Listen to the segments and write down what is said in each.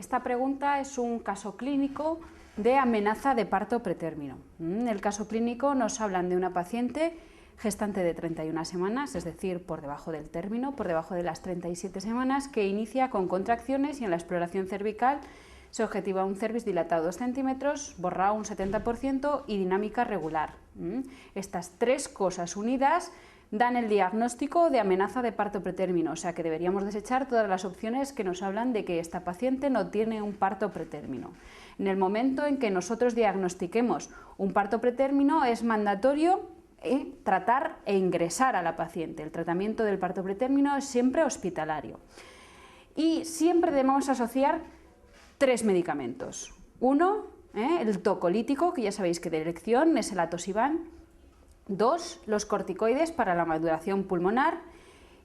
Esta pregunta es un caso clínico de amenaza de parto pretérmino. En el caso clínico nos hablan de una paciente gestante de 31 semanas, es decir, por debajo del término, por debajo de las 37 semanas, que inicia con contracciones y en la exploración cervical se objetiva un cervix dilatado 2 centímetros, borrado un 70% y dinámica regular. Estas tres cosas unidas dan el diagnóstico de amenaza de parto pretérmino, o sea que deberíamos desechar todas las opciones que nos hablan de que esta paciente no tiene un parto pretérmino. En el momento en que nosotros diagnostiquemos un parto pretérmino es mandatorio tratar e ingresar a la paciente. El tratamiento del parto pretérmino es siempre hospitalario y siempre debemos asociar tres medicamentos. Uno, el tocolítico, que ya sabéis que de elección es el atosiban. 2, los corticoides para la maduración pulmonar.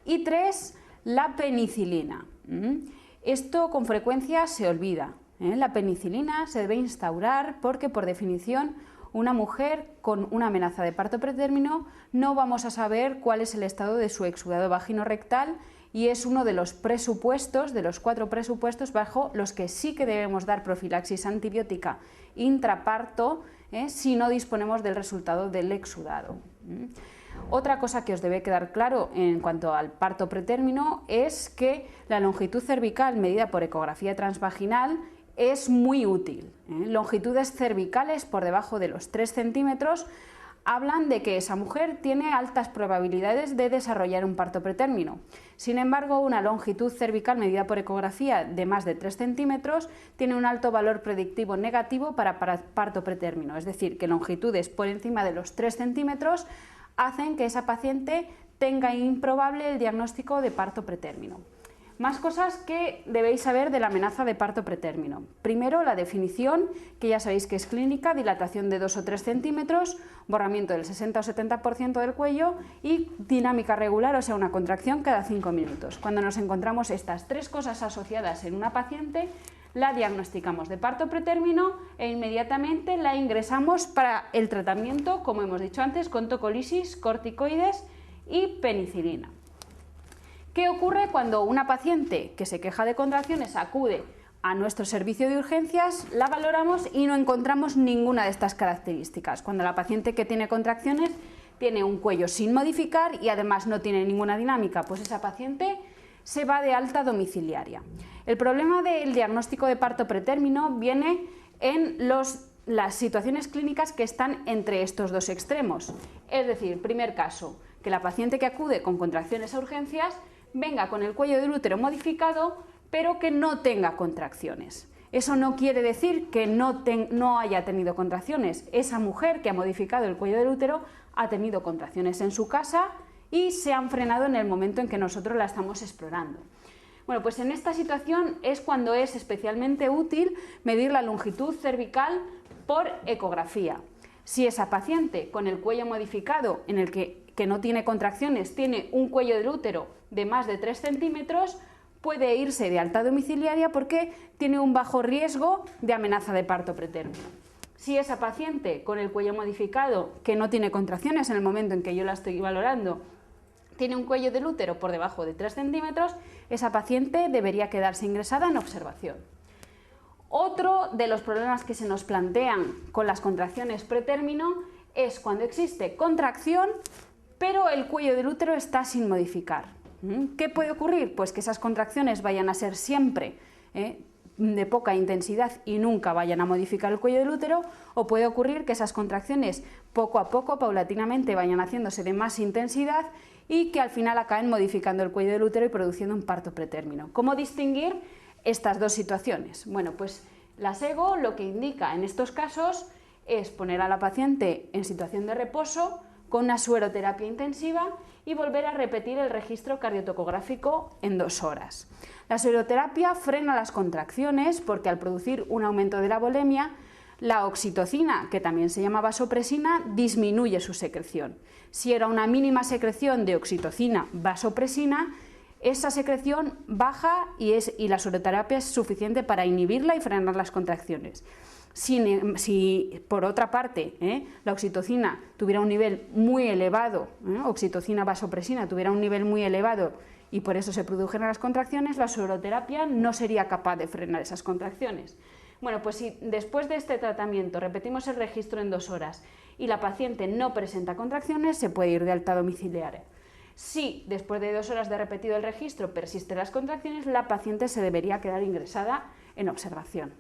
Y 3, la penicilina. Esto con frecuencia se olvida. La penicilina se debe instaurar porque, por definición, una mujer con una amenaza de parto pretérmino no vamos a saber cuál es el estado de su exudado vagino-rectal y es uno de los presupuestos, de los 4 presupuestos bajo los que sí que debemos dar profilaxis antibiótica intraparto si no disponemos del resultado del exudado. Otra cosa que os debe quedar claro en cuanto al parto pretérmino es que la longitud cervical medida por ecografía transvaginal es muy útil. Longitudes cervicales por debajo de los 3 centímetros hablan de que esa mujer tiene altas probabilidades de desarrollar un parto pretérmino. Sin embargo, una longitud cervical medida por ecografía de más de 3 centímetros tiene un alto valor predictivo negativo para parto pretérmino, es decir, que longitudes por encima de los 3 centímetros hacen que esa paciente tenga improbable el diagnóstico de parto pretérmino. Más cosas que debéis saber de la amenaza de parto pretérmino. Primero, la definición, que ya sabéis que es clínica, dilatación de 2 o 3 centímetros, borramiento del 60 o 70% del cuello y dinámica regular, o sea, una contracción cada 5 minutos. Cuando nos encontramos estas tres cosas asociadas en una paciente, la diagnosticamos de parto pretérmino e inmediatamente la ingresamos para el tratamiento, como hemos dicho antes, con tocolisis, corticoides y penicilina. ¿Qué ocurre cuando una paciente que se queja de contracciones acude a nuestro servicio de urgencias, la valoramos y no encontramos ninguna de estas características? Cuando la paciente que tiene contracciones tiene un cuello sin modificar y además no tiene ninguna dinámica, pues esa paciente se va de alta domiciliaria. El problema del diagnóstico de parto pretérmino viene en las situaciones clínicas que están entre estos dos extremos. Es decir, primer caso, que la paciente que acude con contracciones a urgencias venga con el cuello del útero modificado, pero que no tenga contracciones. Eso no quiere decir que no haya tenido contracciones. Esa mujer que ha modificado el cuello del útero ha tenido contracciones en su casa y se han frenado en el momento en que nosotros la estamos explorando. Bueno, pues en esta situación es cuando es especialmente útil medir la longitud cervical por ecografía. Si esa paciente con el cuello modificado en el que no tiene contracciones, tiene un cuello del útero de más de 3 centímetros, puede irse de alta domiciliaria porque tiene un bajo riesgo de amenaza de parto pretérmino. Si esa paciente con el cuello modificado, que no tiene contracciones en el momento en que yo la estoy valorando, tiene un cuello del útero por debajo de 3 centímetros, esa paciente debería quedarse ingresada en observación. Otro de los problemas que se nos plantean con las contracciones pretérmino es cuando existe contracción, pero el cuello del útero está sin modificar. ¿Qué puede ocurrir? Pues que esas contracciones vayan a ser siempre de poca intensidad y nunca vayan a modificar el cuello del útero, o puede ocurrir que esas contracciones poco a poco, paulatinamente, vayan haciéndose de más intensidad y que al final acaben modificando el cuello del útero y produciendo un parto pretérmino. ¿Cómo distinguir estas dos situaciones? Bueno, pues la SEGO lo que indica en estos casos es poner a la paciente en situación de reposo con una sueroterapia intensiva y volver a repetir el registro cardiotocográfico en 2 horas. La sueroterapia frena las contracciones porque al producir un aumento de la volemia, la oxitocina, que también se llama vasopresina, disminuye su secreción. Si era una mínima secreción de oxitocina, vasopresina, esa secreción baja y la sueroterapia es suficiente para inhibirla y frenar las contracciones. Si por otra parte la oxitocina tuviera un nivel muy elevado, oxitocina vasopresina tuviera un nivel muy elevado y por eso se produjeron las contracciones, la sueroterapia no sería capaz de frenar esas contracciones. Bueno, pues si después de este tratamiento repetimos el registro en 2 horas y la paciente no presenta contracciones, se puede ir de alta domiciliaria. Si después de 2 horas de repetido el registro persisten las contracciones, la paciente se debería quedar ingresada en observación.